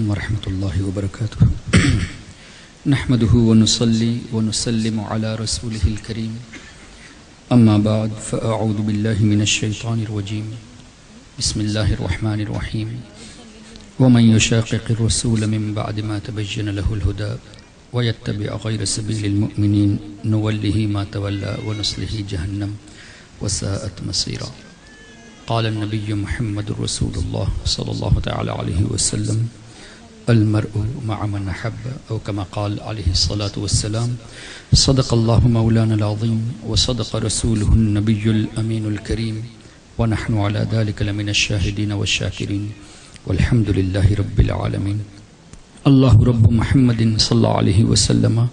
ورحمة الله وبركاته نحمده ونصلي ونسلم على رسوله الكريم أما بعد فأعوذ بالله من الشيطان الرجيم بسم الله الرحمن الرحيم ومن يشاقق الرسول من بعد ما تبين له الهدى ويتبع غير سبيل المؤمنين نوله ما تولى ونصله جهنم وساءت مصيرا قال النبي محمد رسول الله صلى الله تعالى عليه وسلم المرء مع من أحب أو كما قال عليه الصلاة والسلام صدق الله مولانا العظيم وصدق رسوله النبي الأمين الكريم ونحن على ذلك لمن الشاهدين والشاكرين والحمد لله رب العالمين الله رب محمد صلى الله عليه وسلم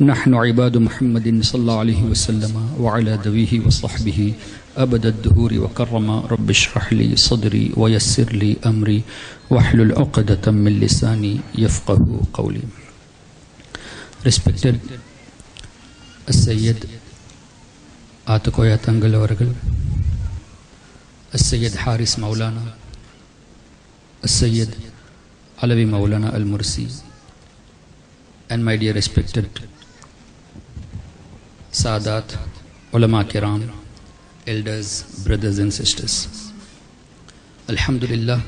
نحن عباد محمد صلى الله عليه وسلم وعلى ذويه وصحبه أبد الدهور وكرم رب اشرح لي صدري ويسر لي أمري واحلل عقدة من لساني يفقه قولي. Respected Sayyid Atakoya Tangal Avargal, Sayyid Haris Maulana, Sayyid Alavi Maulana Al-Mursi, and my dear respected Sadat, Ulama Kiram, elders, brothers and sisters. Alhamdulillah,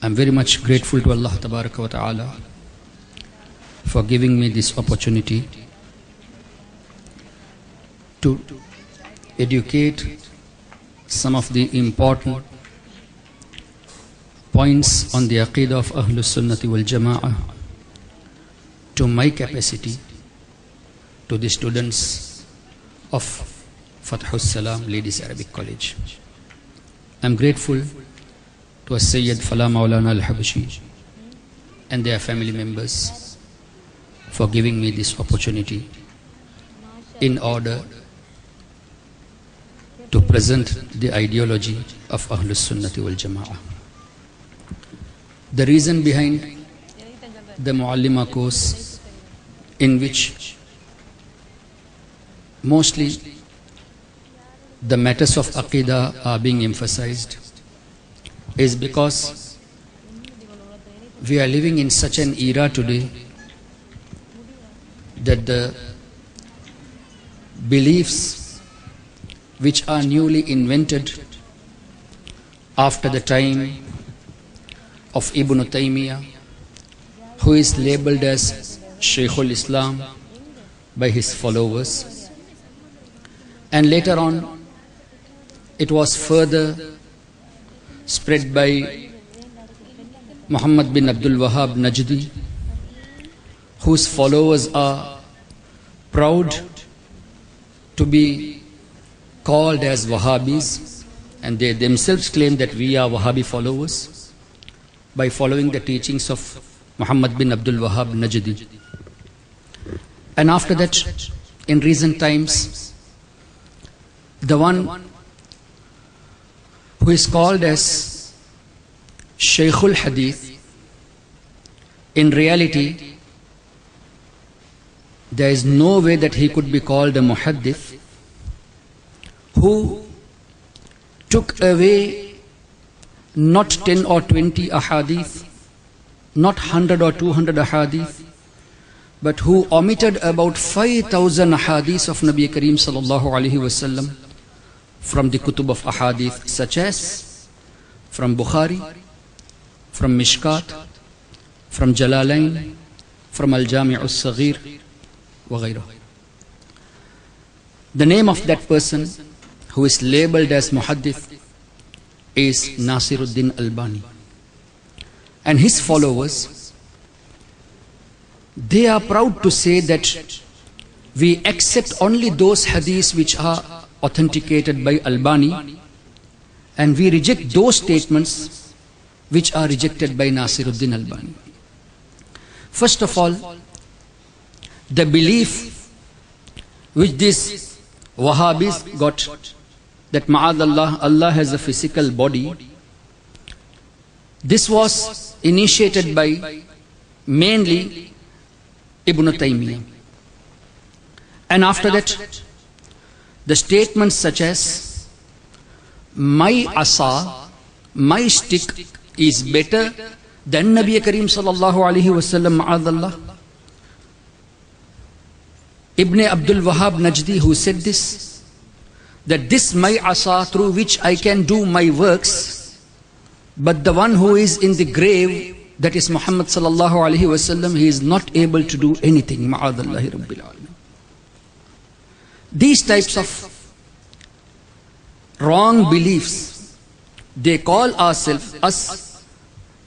I'm very much grateful to Allah Tabaraka wa Ta'ala for giving me this opportunity to educate some of the important points on the Aqidah of Ahlus Sunnati wal Jama'ah to my capacity, to the students of Fathus Salam Ladies Arabic College. I'm grateful to Sayyid Fala Maulana Al-Habashi and their family members for giving me this opportunity in order to present the ideology of Ahlus Sunnati wal Jama'ah. The reason behind the Muallima course, in which mostly the matters of Aqidah are being emphasized, is because we are living in such an era today that the beliefs which are newly invented after the time of Ibn Taymiyyah, who is labeled as Shaykhul Islam by his followers, and later on it was further spread by Muhammad bin Abdul Wahhab Najdi, whose followers are proud to be called as Wahhabis, and they themselves claim that we are Wahhabi followers by following the teachings of Muhammad bin Abdul Wahhab Najdi. And after that, in recent times, the one who is called as Shaykhul Hadith, in reality there is no way that he could be called a Muhaddith, who took away not 10 or 20 ahadith, not 100 or 200 ahadith, but who omitted about 5,000 ahadith of Nabi Kareem sallallahu alaihi wasallam from the kutub of ahadith, such as from Bukhari, from Mishkat, from Jalalain, from Al-Jami' al-Saghir, وغيره. The name of that person who is labeled as Muhaddith is Nasiruddin Albani, and his followers, they are proud to say that we accept only those hadiths which are authenticated by Albani, and we reject those statements which are rejected by Nasiruddin Albani. First of all, the belief which these Wahhabis got, that ma'adallah, Allah has a physical body, this was initiated by mainly Ibn Taymiyyah. And after that, the statements such as, my asa, my stick is better than Nabi Kareem sallallahu alaihi wasallam, ma'adallah. Ibn Abdul Wahhab Najdi, who said this, that this my asa through which I can do my works, but the one who is in the grave, that is Muhammad sallallahu alaihi wasallam, he is not able to do anything, ma'adallahi rabbil alamin. These types of wrong beliefs, they call us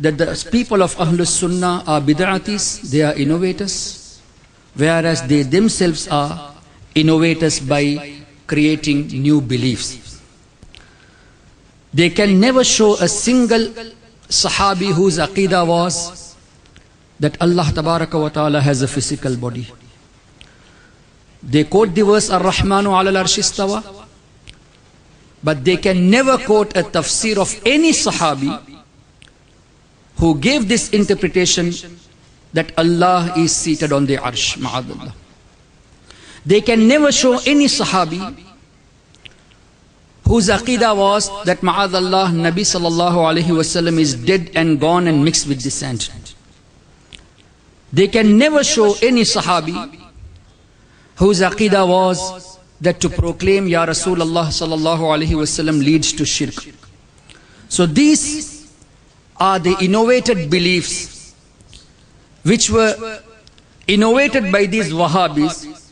that the people of Ahlus Sunnah are bid'atis, they are innovators, whereas they themselves are innovators by creating new beliefs. They can never show a single Sahabi whose aqidah was that Allah Tabaraka wa Ta'ala has a physical body. They quote the verse Ar-Rahmanu ala al-Arshi istawa, but they can never quote a tafsir of any Sahabi who gave this interpretation that Allah is seated on the Arsh, ma'adallah. They can never show any Sahabi whose aqidah was that ma'adallah, Nabi sallallahu alayhi wasallam is dead and gone and mixed with the sand. They can never show any Sahabi whose aqidah was that to proclaim Ya Rasulullah sallallahu alayhi wasallam leads to shirk. So these are the innovated beliefs which were innovated by these Wahhabis,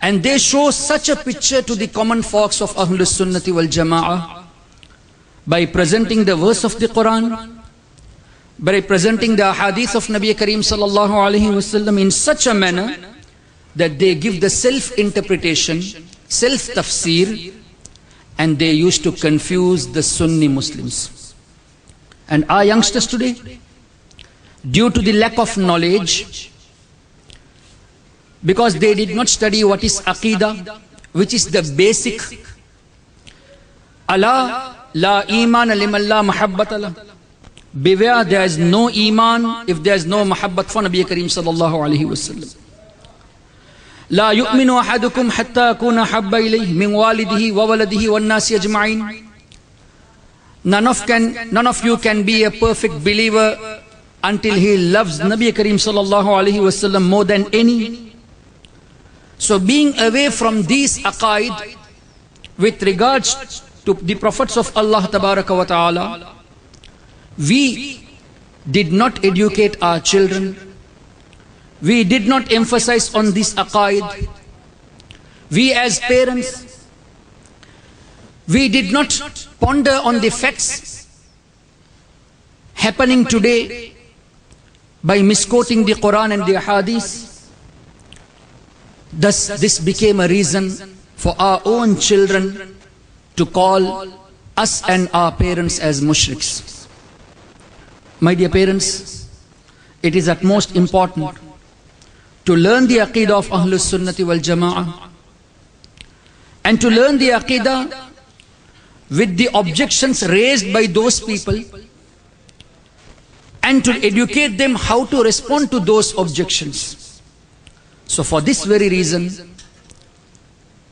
and they show such a picture to the common folks of Ahlus Sunnati wal Jama'ah by presenting the verse of the Quran, by presenting the hadith of Nabi Kareem sallallahu alayhi wasallam in such a manner that they give the self-interpretation, self-tafsir, and they used to confuse the Sunni Muslims. And our youngsters today, due to the lack of knowledge, because they did not study what is Aqidah, which is the basic, Allah la iman liman la mahabbat la. Beware, there is no iman if there is no mahabbat for Nabi Kareem sallallahu alayhi wasallam. لا يؤمن أحدكم حتى أكون حب إليه من والده وولده والناس أجمعين. None of you can be a perfect believer until he loves Nabi Kareem sallallahu alaihi wasallam more than any. So being away from these aqaid with regards to the prophets of Allah tabaraka wa ta'ala, we did not educate our children. We did not emphasize on this aqaid. We as parents, we did not ponder on the facts happening today by misquoting the Quran and the Hadith. Thus, this became a reason for our own children to call us and our parents as mushriks. My dear parents, it is at most important to learn the aqidah of Ahlus Sunnati wal Jama'ah, and to learn the aqidah with the objections raised by those people, and to educate them how to respond to those objections. So for this very reason,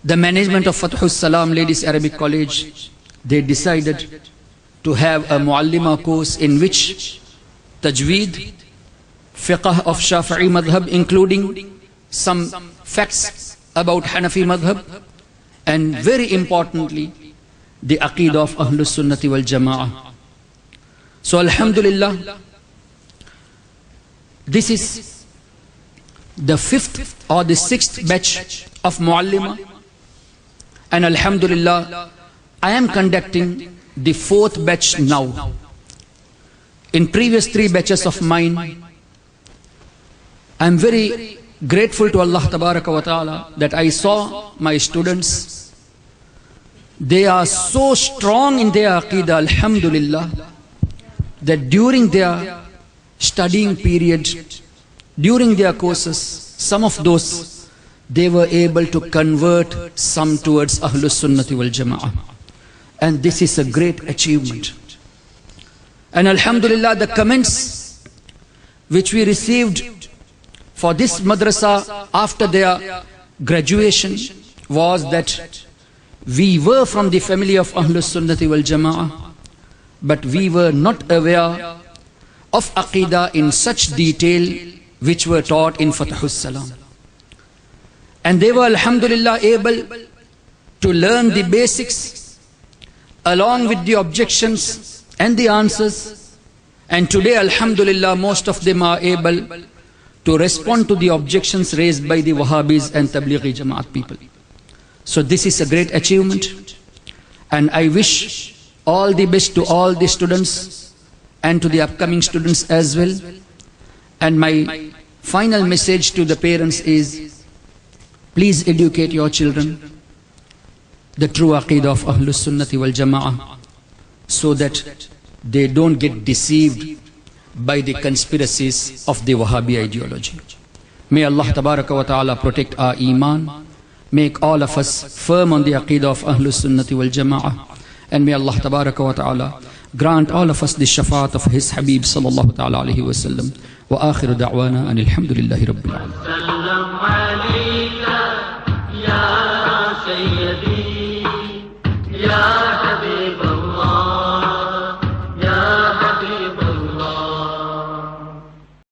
the management of Fathus Salam Ladies Arabic College, they decided to have a Muallima course in which Tajweed, Fiqh of Shafi'i Madhab, including some facts about Hanafi Madhab, and very importantly, the Aqeedah of Ahlus Sunnati wal Jama'ah. So Alhamdulillah, this is the 5th or the 6th batch of Muallima, and Alhamdulillah, I am conducting the 4th batch now. In previous 3 batches of mine, I am very grateful to Allah Tabaraka wa Ta'ala that I saw my students, they are so strong in their Aqeedah, Alhamdulillah, that during their studying period, during their courses, some of those, they were able to convert some towards Ahlus Sunnati wal Jama'ah. And this is a great achievement. And Alhamdulillah, the comments which we received for this madrasa after their graduation was that we were from the family of Ahlus Sunnati wal Jama'ah, but we were not aware of Aqidah in such detail which were taught in Fathus Salam. And they were Alhamdulillah able to learn the basics along with the objections and the answers. And today Alhamdulillah, most of them are able to respond to the objections raised by the Wahhabis and Tablighi Jamaat people. So this is a great achievement, and I wish all the best to all the students and to the upcoming students as well. And my final message to the parents is, please educate your children the true Aqeedah of Ahlus Sunnati wal Jama'ah, so that they don't get deceived by the conspiracies of the Wahhabi ideology. May Allah Tabaraka wa Ta'ala protect our Iman, make all of us firm on the Aqeedah of Ahlus Sunnati wal Jama'ah, and may Allah Tabaraka wa Ta'ala grant all of us the shafaat of His Habib sallallahu ta'ala alayhi wa sallam. Wa akhiru da'wana anil hamdulillahi rabbil alamin.